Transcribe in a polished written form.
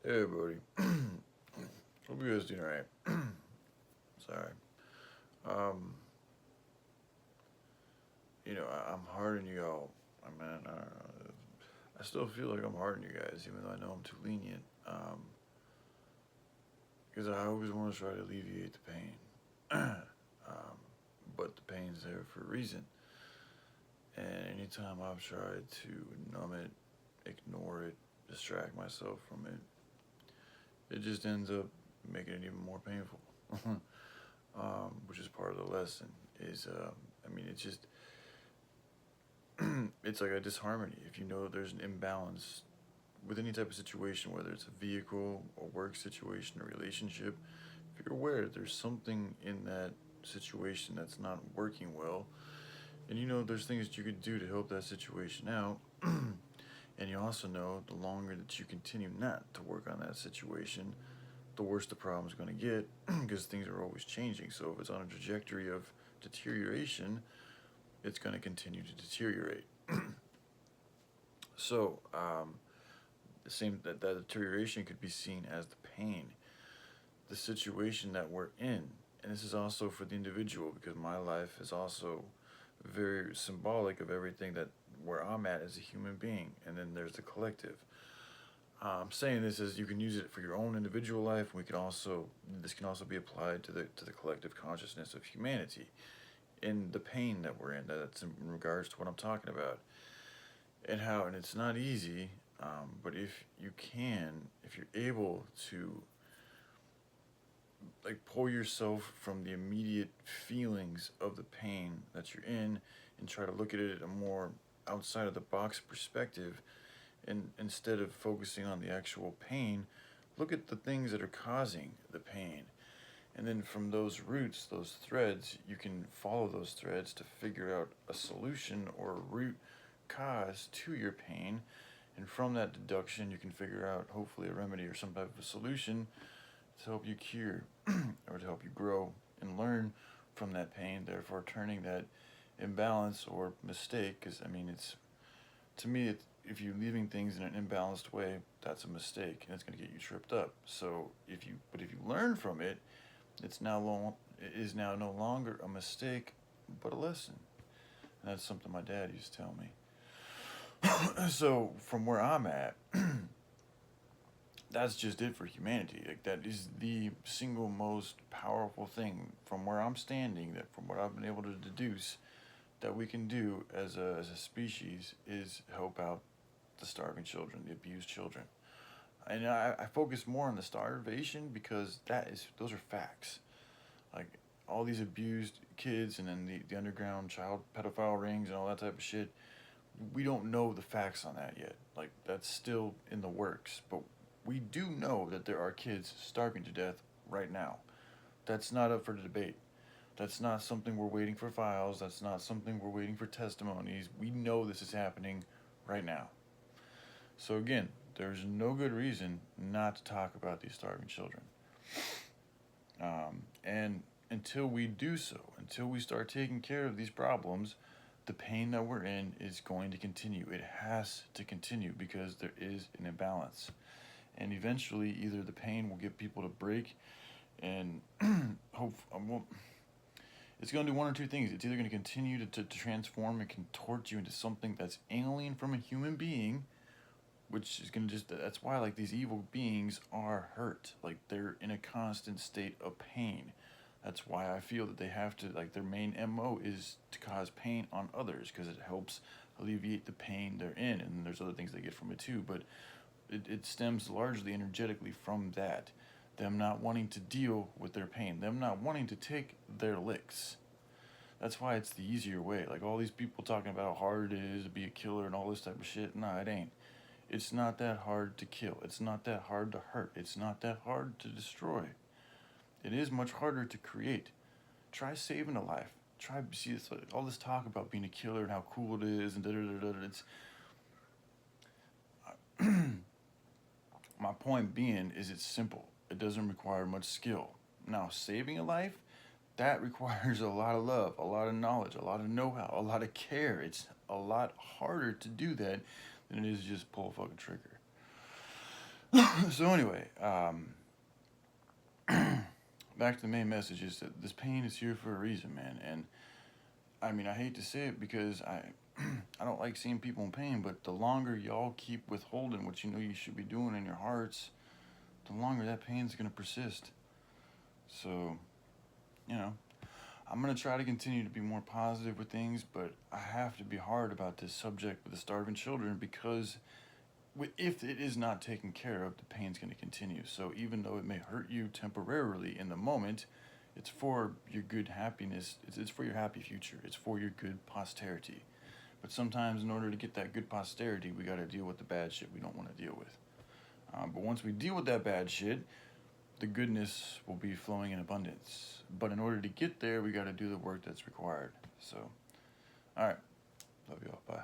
Hey everybody. Hope you guys doing alright. Sorry. Um, I'm hard on you all. I mean, I don't know. I still feel like I'm hard on you guys, even though I know I'm too lenient. Because I always want to try to alleviate the pain. But the pain's there for a reason. And anytime I've tried to numb it, ignore it, distract myself from it just ends up making it even more painful. Which is part of the lesson. It's just it's like a disharmony. If you know there's an imbalance with any type of situation, whether it's a vehicle, a work situation, a relationship, if you're aware there's something in that situation that's not working well, and you know there's things that you could do to help that situation out, and you also know the longer that you continue not to work on that situation, the worse the problem's going to get because things are always changing. So if it's on a trajectory of deterioration, it's going to continue to deteriorate. So the same that deterioration could be seen as the pain, the situation that we're in, and this is also for the individual because my life is also very symbolic of everything that where I'm at as a human being, and then there's the collective. I'm saying this as you can use it for your own individual life. This can also be applied to the collective consciousness of humanity, in the pain that we're in. That's in regards to what I'm talking about, and it's not easy. But if you're able to like pull yourself from the immediate feelings of the pain that you're in and try to look at it at a more outside of the box perspective, and instead of focusing on the actual pain, look at the things that are causing the pain. And then from those roots, those threads, you can follow those threads to figure out a solution or a root cause to your pain. And from that deduction, you can figure out hopefully a remedy or some type of a solution to help you cure or to help you grow and learn from that pain, therefore turning that imbalance or mistake, because it's to me, if you're leaving things in an imbalanced way, that's a mistake, and it's going to get you tripped up. So if you learn from it, it is now no longer a mistake, but a lesson. And that's something my dad used to tell me. So from where I'm at, that's just it for humanity. Like that is the single most powerful thing from where I'm standing. That from what I've been able to deduce, that we can do as a species is help out the starving children, the abused children. And I focus more on the starvation because those are facts. Like all these abused kids and then the underground child pedophile rings and all that type of shit. We don't know the facts on that yet. Like that's still in the works. But we do know that there are kids starving to death right now. That's not up for debate. That's not something we're waiting for files. That's not something we're waiting for testimonies. We know this is happening right now. So again, there's no good reason not to talk about these starving children. And until we do so, until we start taking care of these problems, the pain that we're in is going to continue. It has to continue because there is an imbalance. And eventually, either the pain will get people to break and hope. It's going to do one or two things. It's either going to continue to transform and contort you into something that's alien from a human being, which is going to that's why like these evil beings are hurt. Like they're in a constant state of pain. That's why I feel that they have to, like, their main MO is to cause pain on others because it helps alleviate the pain they're in. And there's other things they get from it too, but it stems largely energetically from that. Them not wanting to deal with their pain, them not wanting to take their licks. That's why it's the easier way. Like all these people talking about how hard it is to be a killer and all this type of shit. Nah, it ain't. It's not that hard to kill. It's not that hard to hurt. It's not that hard to destroy. It is much harder to create. Try saving a life. Try see this, all this talk about being a killer and how cool it is and da da da da. It's my point being is it's simple. It doesn't require much skill. Now saving a life, that requires a lot of love, a lot of knowledge, a lot of know-how, a lot of care. It's a lot harder to do that than it is just pull a fucking trigger. So anyway, back to the main message is that this pain is here for a reason, man. And I mean, I hate to say it because I don't like seeing people in pain, but the longer y'all keep withholding what you know you should be doing in your hearts, the longer that pain's gonna persist. So, you know, I'm gonna try to continue to be more positive with things, but I have to be hard about this subject with the starving children because if it is not taken care of, the pain's going to continue. So even though it may hurt you temporarily in the moment, it's for your good happiness. It's for your happy future. It's for your good posterity. But sometimes, in order to get that good posterity, we got to deal with the bad shit we don't want to deal with. But once we deal with that bad shit, the goodness will be flowing in abundance. But in order to get there, we got to do the work that's required. So, all right. Love y'all. Bye.